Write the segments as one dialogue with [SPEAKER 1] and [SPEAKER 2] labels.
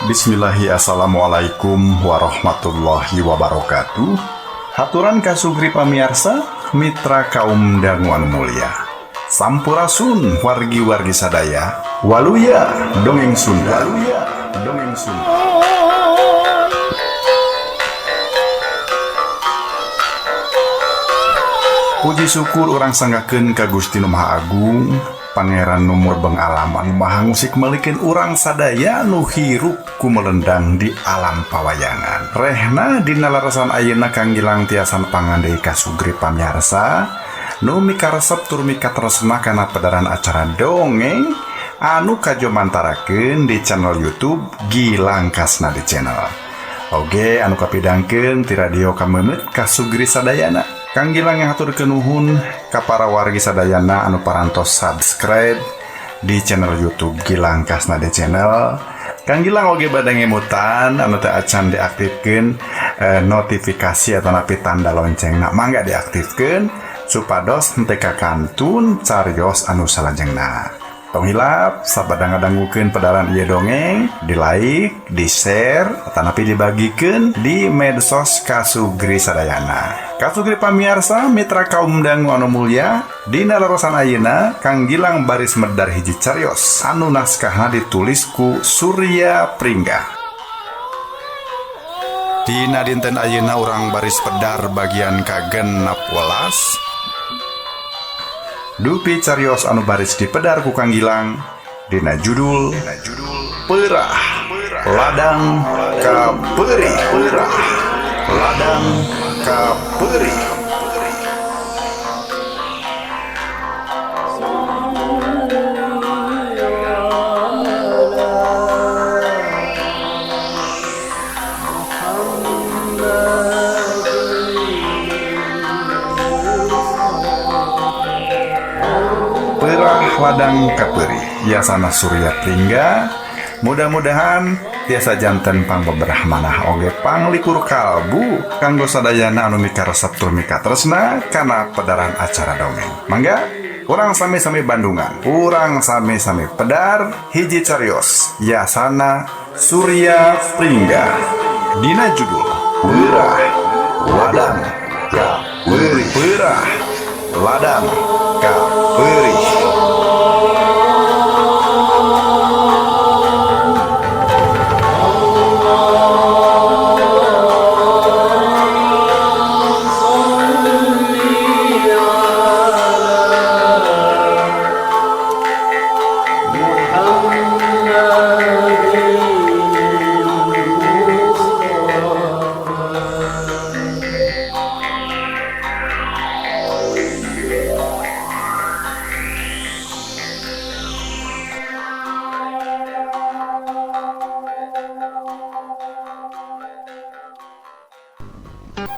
[SPEAKER 1] Bismillahi assalamualaikum warahmatullahi wabarakatuh. Haturan kasugri pamiarsa, mitra kaum danguan mulia. Sampurasun wargi-wargi sadaya, waluya dongeng Sunda. Puji syukur orang sanggakeun ka Gusti Nu Maha Agung, Pangeran Numur Beng Alam anu maha musik melikeun urang sadaya nu hirup kumelendang di alam pawayangan. Rehna dina larasan ayeuna kang gilang tiasan pangandai kasugri pamiarsa nu mikaresep tur mikatresna kana pedaran acara dongeng anu kajomantarakeun di channel YouTube Gilang Kasna di channel. Oge anu kapidangkeun ti radio kameunut kasugri sadayana. Kang Gilang yang haturkeun nuhun ka para wargi sadayana anu parantos subscribe di channel YouTube Gilang Kasna di channel. Kang Gilang oge bade ngemutan anu teu acan diaktifkeun notifikasi atau napi tanda loncengna mangga diaktifkeun supados henteu kakantun cariyos anu salajengna. Tong hilap sabadang-dangukeun pedaran ieu dongeng, di like, di share, atau napi dibagikeun di medsos kasugri sadayana. Kasugri pamiarsa mitra kaum dangu anu mulya, dina larasan ayeuna Kang Gilang baris medar hiji cariyos anu naskahna ditulis ku Surya Pringga. Dina dinten ayeuna urang baris pedar bagian ka-16. Dupi cariyos anu baris dipedar ku Kang Gilang dina judul Peurah Ladang Kapeuri. Ladang Kapeuri. Peurah Ladang Kapeuri biasana Surya Pringga. Mudah-mudahan tiasa janten pangbeberah manah oge panglikur kalbu kanggo sadayana anu mikaresep tur mikatresna kana pedaran acara dongeng. Mangga urang sami-sami Bandungan, urang sami-sami pedar hiji cariyos biasana Surya Pringga dina judul Peurah Ladang Kapeuri. Peurah Ladang Kapeuri.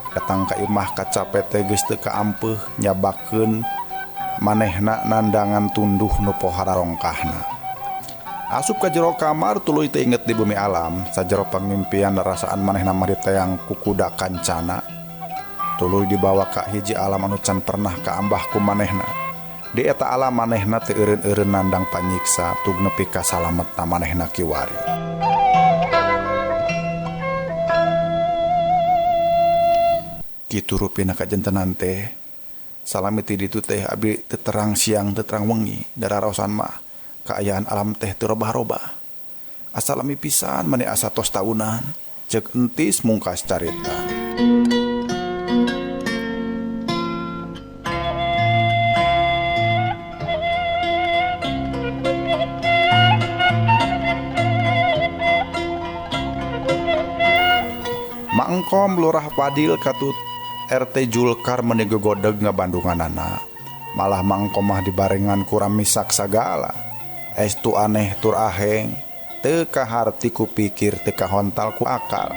[SPEAKER 1] Datang ka imah kacapet teh geus teu kaampeuh nyabakeun manehna nandangan tunduh nu pohara rongkahna. Asup ka jero kamar tuluy teu inget di bumi alam sajero pangimpian rasaan manehna mah diteang ku kuda kancana. Tuluy dibawa ka hiji alam anu can pernah kaambah ku manehna. Di eta alam manehna teu eureun-eureun nandang panyiksa tug nepi ka salametna manehna kiwari. Kitu rupina kajentenan teh salami ti ditu teh abi teu terang siang teu terang wengi dararosan mah kaayaan alam teh teu robah-robah. Asalami pisan mani asa tos taunan ceuk entis mungkas carita. Mangkom Lurah Padil katut RT Julkar menegogodeg ngabandunganana. Malah mangkomah dibarengan kurang misak sagala. Estu aneh tur aheng, teu kaharti ku pikir teu kahontal ku akal.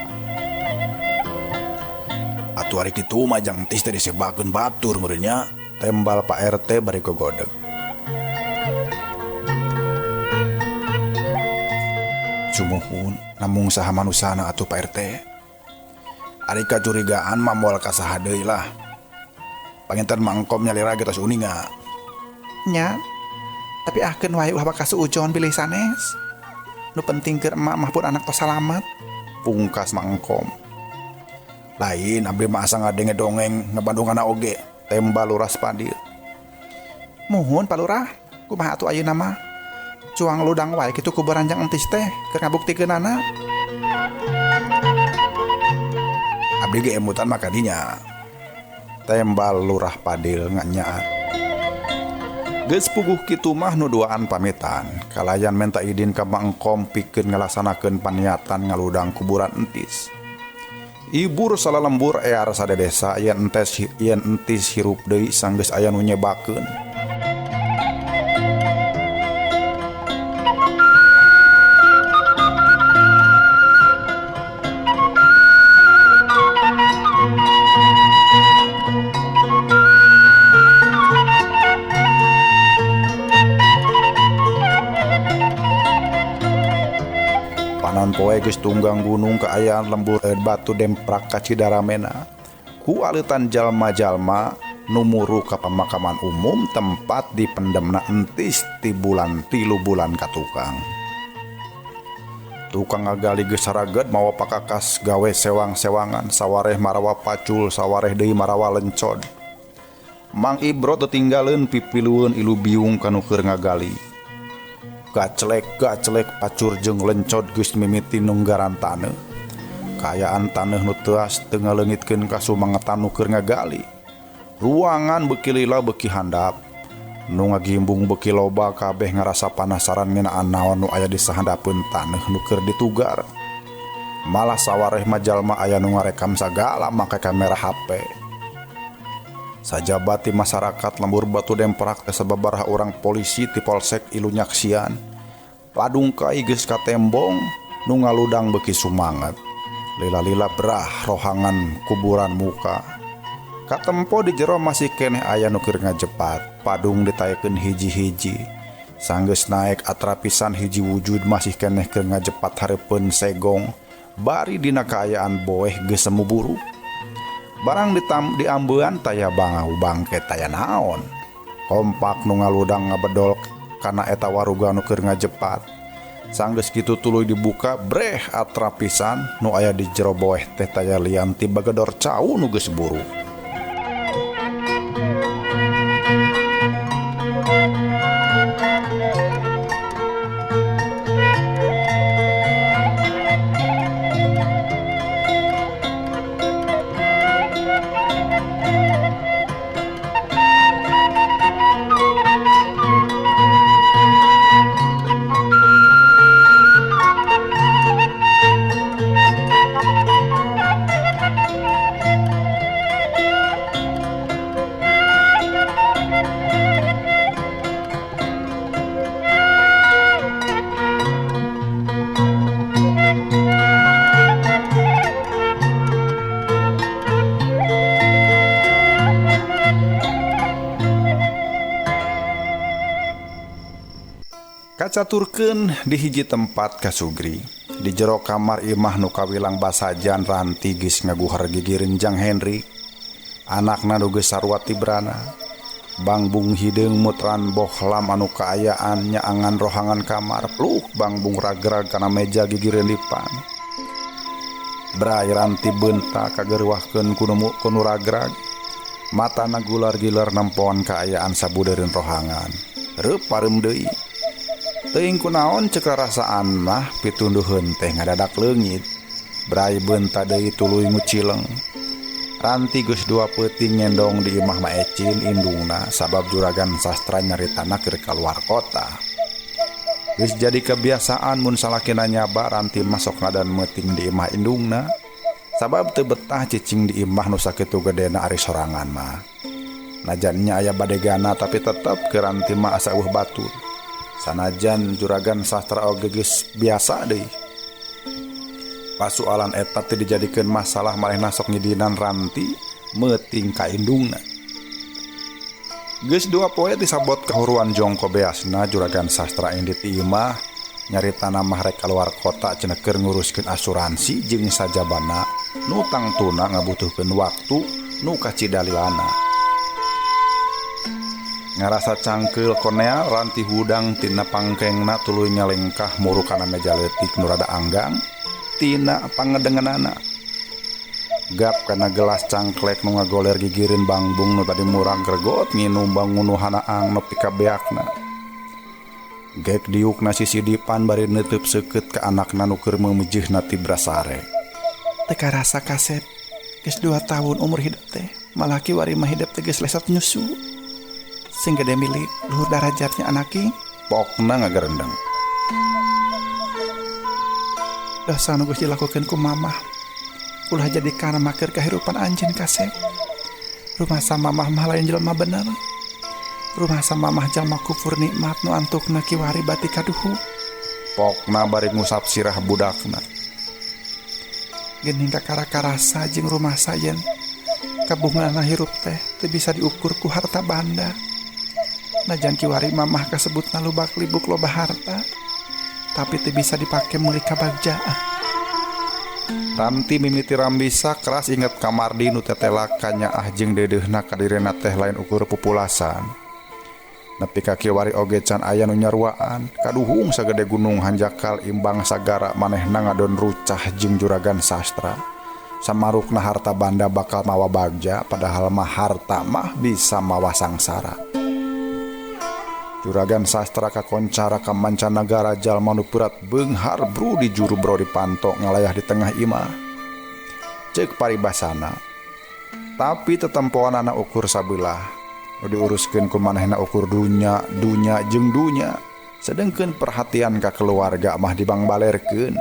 [SPEAKER 1] Atuh ari kitu mah jang tis teh disebakeun batur meureun nya, tembal Pak RT bari gogodeg. Cumuhun namung saha manusana atuh Pak RT. Ari kacurigaan mah moal kasaha deui lah. Panginten mangkom nyalira geus uninga. Nya, tapi ahkeun wae ulah bakal suujon bilih sanes. Nu penting keur emak mah pun anak tos salamet, pungkas Mang Engkom. Lain abdi mah asa ngadenge dongeng ngabandunganna oge, tembal Lurah Padil. Muhun Pak Lurah, kumaha atuh ayeuna mah? Cuang ludang wae kitu ku beranjang entis teh keur ngabuktikeunana. Abdi ge emutan mah kadinya. Tembal Lurah Padil nganyaat. Geus puguh kitu mah nu duaan pamitan, kalayan menta idin ka Mang Engkom pikeun ngalaksanakeun paniatan ngaludang kuburan entis. Ibur salalembur ear sadedesa yen entis hirup deui sanggeus aya nu nyebakeun. Panon poe geus tunggang gunung kaayaan lembur batu demprak ka Cidaramena. Ku aleutan jalma-jalma nu muru ka pemakaman umum tempat dipendemna entis ti bulan 3 bulan ka tukang. Tukang ngagali geus saraget mawa pakakas gawe sewang-sewangan sawareh marawa pacul sawareh deui marawa lencod. Mang Ibro tetinggaleun pipilueun ilu biung kanu keur ngagali. Gaclek pacur jeung lencod geus mimiti nunggaran taneuh. Kaayaan taneuh nu teuas teu ngaleungitkeun ka sumangetan nu keur ngagali. Ruangan beuki lila beuki handap. Nu ngagimbung beuki loba kabeh ngarasa panasaran ngeunaan naon nu aya di sahandapeun taneuh nu keur ditugar. Malah sawareh mah jalma aya nu ngarekam sagala make kamera HP. Sajabat ti masyarakat lembur batu demprak sababaraha urang polisi ti Polsek Ilu nyaksian. Padungkai geus ka tembong nu ngaludang beuki sumanget. Lila-lila berah rohangan kuburan muka. Katempo di jero masih keneh aya nu keur ngajepat, padung ditayekeun hiji-hiji. Sanggeus naek atrapisan hiji wujud masih keneh keur ngajepat hareupeun segong. Bari dina kaayaan boeh geus semuburu. Barang diambean taya bangau bangke taya naon. Kompak nu ngaludang ngabedol kana eta waruga nu keur ngajepat. Sanggeus kitu tuluy dibuka breh atrapisan nu aya di jero boeh teh taya lian ti bagedor cau nu geus buru. Kacaturkeun di hiji tempat kasugri di jero kamar imah nu kawilang basajan Ranti geus ngaguhar gigi renjang Henry anakna nu geus sarua tibrana. Bangbung hideung mutran bohlam anu kaayaan nyaangan rohangan kamar pluh bangbung ragrag kana meja gigi rendipan. Brai Ranti beunta kagerwahkeun ku ragrag. Matana gular-gilar nempoan kaayaan sabudereun rohangan. Reup pareum deui. Teuing kunaon cek rasaan mah pitunduheun teh ngadadak leungit. Brai beunta deui tuluy ngucileng. Ranti geus 2 peuting nyendong di imah Maecin indungna sabab juragan sastra nyaritana keur kaluar kota. Geus jadi kebiasaan mun salakina nyaba Ranti masok ngadan meuting di imah indungna sabab teu betah cicing di imah nu sakitu gedena ari sorangan mah. Najan nya aya badegana tapi tetep ke Ranti mah asa eueuh batur. Sanajan juragan sastra oge geus biasa deui. Pasualan eta teh dijadikeun masalah marehna sok ngidinan Ranti meuting ka indungna. Geus 2 poe disabot kahuruan jongko beasna juragan sastra indit imah nyaritana mah rek kaluar kota cenah keur nguruskeun asuransi jeung sajabana nu tangtuna ngabutuhkeun waktu nu kacidaliana. ngarasa cangkel konea ranti hudang tina pangkengna tuluy nyalengkah muru kana meja leutik nu rada anggang tina pangedenganana. Gap kana gelas cangklek nu ngagoler gigireun bangbung nu tadi murang gregot nginum bangunuhana ang nepi ka beakna. Gek diukna sisidipan bari neuteub seukeut ka anakna nu keur memejehna ti brasare.
[SPEAKER 2] Teu karasa Kasep, geus 2 tahun umur hidup teh, malah kiwari mah hidup teh geus lesat nyusu. Sing gede milik luhur darajatnya anaki,
[SPEAKER 1] Pokna ngagerendeng.
[SPEAKER 2] dosa nu geus dilakukeun ku mamah ulah jadi kana makeur kahirupan anjeun Kasep. Rumasa mamah mah lain jelema bener. Rumasa mamah jalma kufur nikmat nu antukna kiwari bati kaduhu.
[SPEAKER 1] Pokna bari ngusap sirah budakna.
[SPEAKER 2] Geuning kakara-karasa jeung rumasa yen kabungaana hirup teh teu bisa diukur ku harta banda. Najan kiwari mamah kasebutna lubak libuk loba harta, tapi teu bisa dipake meuli kabagjaan.
[SPEAKER 1] Ranti mimiti Rambisa keras inget Kamardi nu tetelak kanyaah jeung dedeuna kadirena teh lain ukur pupulasan. Nepi ka kiwari oge can aya nu nyarwaan, kaduhung sagede gunung hanjakal imbang sagara manehna ngadon rucah jeung juragan sastra. Samarukna harta banda bakal mawa bagja, padahal mah harta mah bisa mawa sangsara. Juragan sastra kakoncara ka mancanagara jalma nu peurat beunghar bru di juru bro dipanto ngalayah di tengah imah. Ceuk paribasana. Tapi tetempoan anak ukur sabelah. Nu diuruskeun ku manehna ukur dunya jeung dunya. Sedengkeun perhatian ka keluarga mah dibangbalerkeun.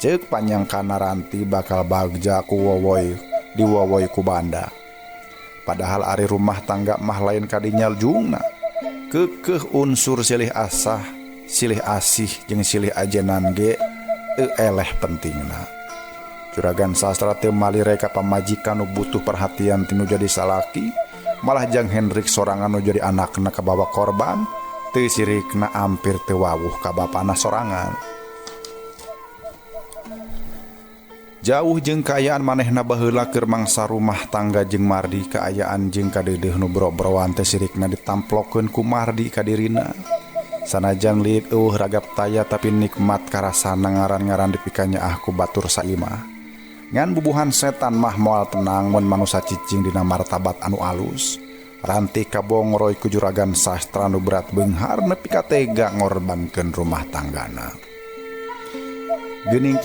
[SPEAKER 1] Ceuk panyangkana Ranti bakal bagja ku wowoy diwowoy ku banda. Padahal ari rumah tangga mah lain kadinya jungna. Keukeuh unsur silih asah, silih asih jeung silih ajenan ge teu eleh pentingna. Juragan sastra teu malire ka pamajikan nu butuh perhatian tinu jadi salaki, malah Jang Hendrik sorangan nu jadi anakna kabawa korban, teu sirikna ampir teu wawuh ka bapana sorangan. Jauh jeung kaayaan manehna baheula keur mangsa rumah tangga jeung Mardi, kaayaan jeung kadeudeung nu bro-broan teh sirikna ditamplokeun ku Mardi ka dirina. Sanajan liuk ragap taya tapi nikmat karasana ngaran-ngaran dipikanya ku batur saimah. Ngan bubuhan setan mah moal tenang mun manusia cicing dina martabat anu alus. Ranti kabongroy ku juragan sastra nu berat beunghar nepi ka tega ngorbankeun rumah tanggana. Geuning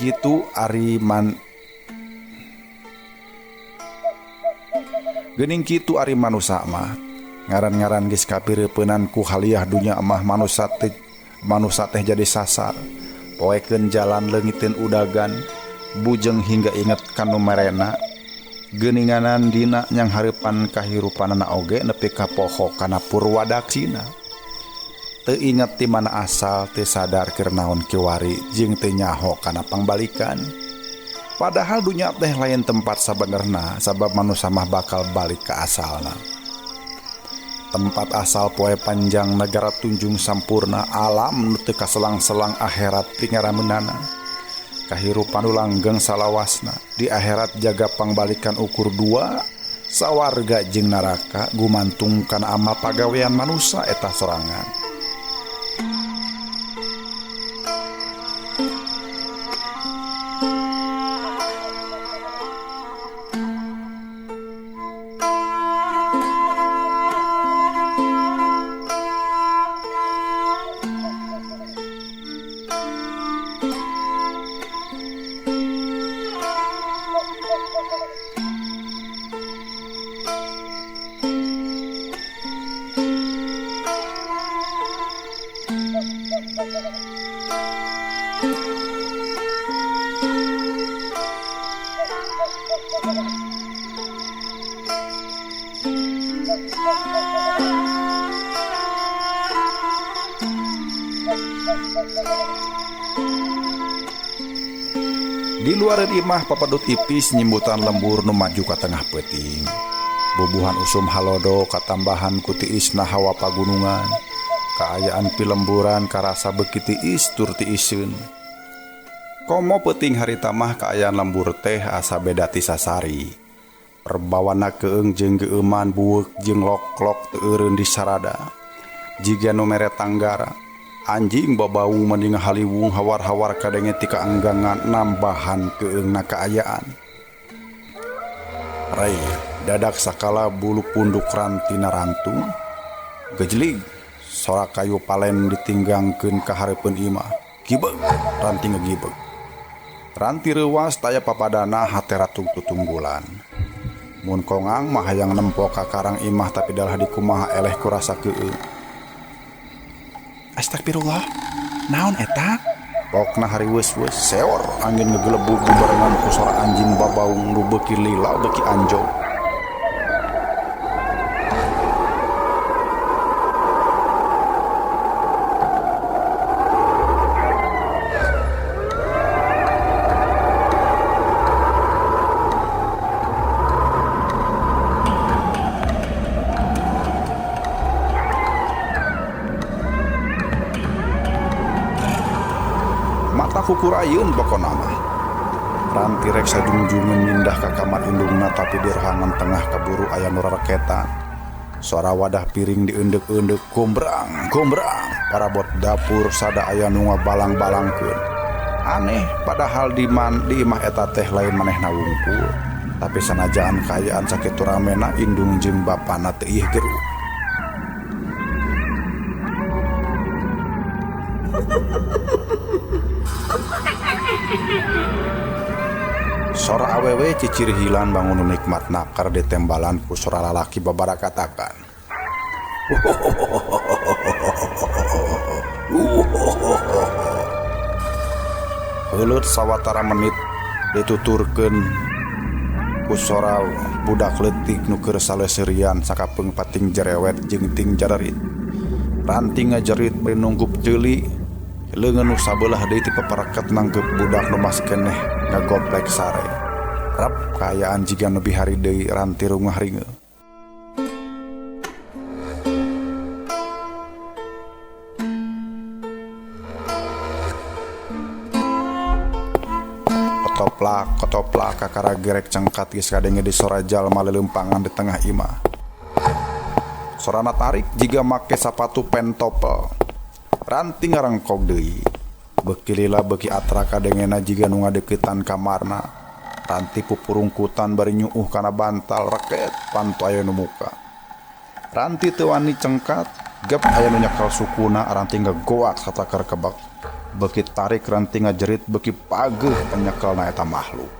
[SPEAKER 1] kitu ari manusia mah ngaran-ngaran geus kapireupeunnan ku haliah dunya mah manusia teh jadi sasar. Poekeun jalan leungiteun udagan bujeng hingga inget kanu merena. Geuninganan dina nyang hareupan kahirupanana oge nepi ka poho kana purwadaksina. Teu inget ti mana asal, teu sadar keur naon kiwari jeung teu nyaho kana pangbalikan. Padahal dunya teh lain tempat sabenerna, sabab manusia mah bakal balik ke asalna. Tempat asal poe panjang negara tunjung sampurna, alam nu teu kaselang-selang akhirat pingarameunana. Kahirupan nu langgeng salawasna, di akhirat jaga pangbalikan ukur 2, sawarga jeung neraka gumantung kana amal pagawean manusia eta sorangan. Di luareun imah papadut ipis nyimbutan lembur nu maju ka tengah peuting. Bubuhan usum halodo katambahan ku tiisna hawa pagunungan. Kaayaan pilemburan karasa beuki tiis tur tiiseun. Komo peuting harita mah kaayaan lembur teh asa beda ti sasari. perbawana keeng jeung geuman bueuk jeung lok-lok teu eureun di sarada. Jiga nu mere tanggara anjing babau mending haliwung hawar-hawar kadenge ti kaanggangan nambahan keungna kaayaan. Rai dadak sakala bulu punduk Ranti narantung gejlig sorak kayu palen ditinggangkeun ka hareupeun imah. Gibeg Ranti ngagibeg. Ranti reuwas taya papadana hatera tutunggulan. Mun kongang mah hayang nempo ka karang imah tapi dalah dikumaha eleh ku rasa keueung.
[SPEAKER 2] Astagfirullah, naon eta?
[SPEAKER 1] Pokna hari wes-wes seor angin ngegelebug bebarengan ku sora anjing babaung nu beuki lila beuki anjog. Mata kukurayeun pokona mah. Ranti rek sajungjungeun mindah ka kamar indungna tapi di rohangan tengah kaburu aya nu rareketan. Suara wadah piring diendek-endek gombrang, parabot dapur sada aya nu ngabalang-balangkeun. Aneh padahal di imah eta teh lain manehna wungkul. Tapi sanajaan kaayaan sakitu ramena indung jeung bapana teu ieu geruk. Sora awewe cicir hilan bangun nikmat nakar ditembalan ku sora lalaki babarakatakan. Heuleut sawatara menit dituturkeun ku sora budak leutik nu keur saleuseurian sakapeung pating jerewet jeung ting jarerit. Ranti ngajerit bari nunggup ceuli. Leungeun nu sabelah deui ti paparaket nangkep budak nu mas keneh ngagoplek sare. Rap kaayaan jiga nepi hari deui Ranti rungah ringeuh. Kotoplak kakara gerek cengkat geus kadenge di sora jalma leuleumpangan di tengah imah. Sorana tarik jiga make sapatu pentopel. Ranti ngarengkog deui. Beuki lila beuki atra kadengena jiga nu ngadeuketan kamarna. Ranti pupurungkutan bari nyuuh kana bantal reket pantu aya nu muka. Ranti teu wani cengkat, gep aya nu nyekel sukuna Ranti ngagoak satakar kebak. Beuki tarik Ranti ngajerit beuki pageuh penyekelna eta makhluk.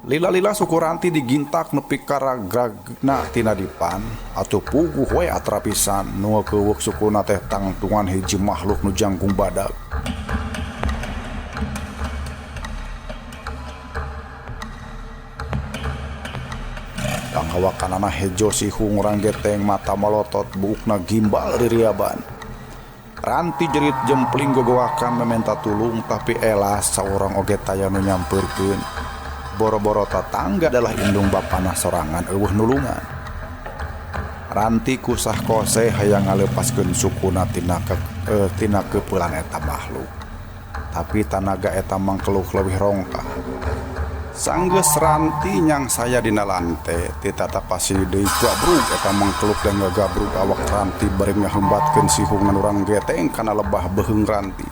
[SPEAKER 1] Lila-lila suku Ranti digintak nepi ka ragragna tina dipan atuh puguh we atra pisan nu keuweuk sukuna teh tangtungan hiji makhluk nu jangkung badag. Panghawakanana hejo sihung ranggeteng mata melotot buukna gimbal ririaban. Ranti jerit jempling gogoakan meminta tulung tapi elas saurang oge taya nu nyampeurkeun. Boro-boro tetangga adalah indung bapana sorangan eueuh nulungan. Ranti kusah kose hayang ngaleupaskeun sukuna tina keupelan eta makhluk. Tapi tanaga eta mangkeluh leuwih rongkah. Sanggeus Ranti nyang saya dina lante ti tatapasi deui gabrug eta mangkeluh dan ngagabrug awak Ranti bari ngaheumbatkeun sihungan urang geteng kana lebah beheung Ranti.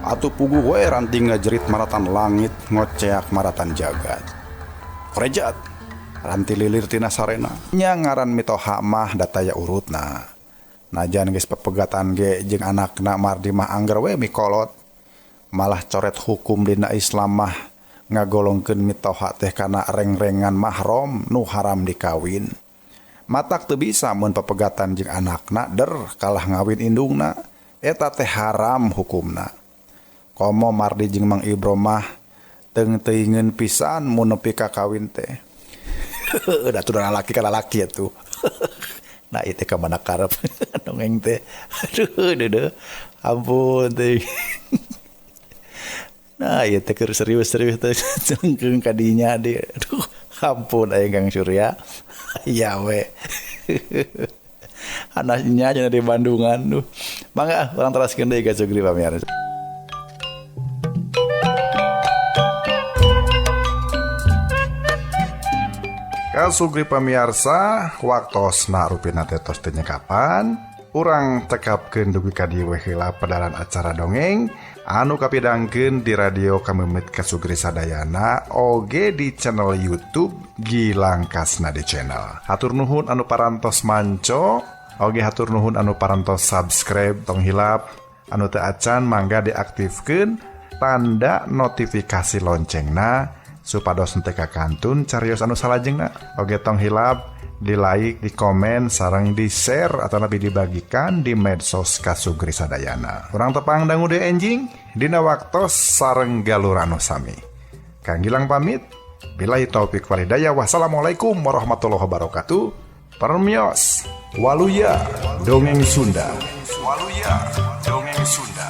[SPEAKER 1] Atuh puguh we Ranti ngajerit maratan langit ngoceak maratan jagat. Korejat Ranti lilir tina sarena nya ngaran mitoha mah dataya urutna. Najan geus pepegatan ge jeung anakna mardi mah angger we mikolot. Malah coret hukum dina Islam mah ngagolongkeun mitoha teh kana reng-rengan mahram nu haram dikawin. Matak teu bisa mun pepegatan jeung anakna der kalah ngawin indungna eta teh haram hukumna. Komo mardi jeung Mang Ibro mah teung-teungeun pisan mun nepi ka kawin teh. Da tuh lalaki ka lalaki atuh. Nah ieu teh ka mana karep dongeng teh. Aduh ampun teh. Nah ieu teh keur serius-serius teh cengkeung ka dinya deui. Aduh ampun aya Kang Surya. Ya we. Anaknya aja di Bandungan tuh. Mangga urang teraskeun deui ka Sugri pamirsa. Kasugri pamiarsa waktosna rupina tetos teu nyekapan urang tekapkeun dugi ka dieu heula pedaran acara dongeng anu kapidangkeun di radio Kamemit Kasugri sadayana oge di channel YouTube Gilang Kasnadi Channel. Hatur nuhun anu parantos manco oge hatur nuhun anu parantos subscribe tong hilap anu teu acan mangga diaktifkeun tanda notifikasi loncengna supados henteu kakantun carios anu salajengna. Oge tong hilap di like, di komen, sareng di share atau lebih dibagikan di medsos Kasugri sadayana. Urang tepang dangu de enjing dina waktos sareng galur anu sami. Kang Gilang pamit. Billahi taufik wal hidayah. Wassalamualaikum warahmatullahi wabarakatuh. Permios Waluya Dongeng Sunda. Waluya Dongeng Sunda.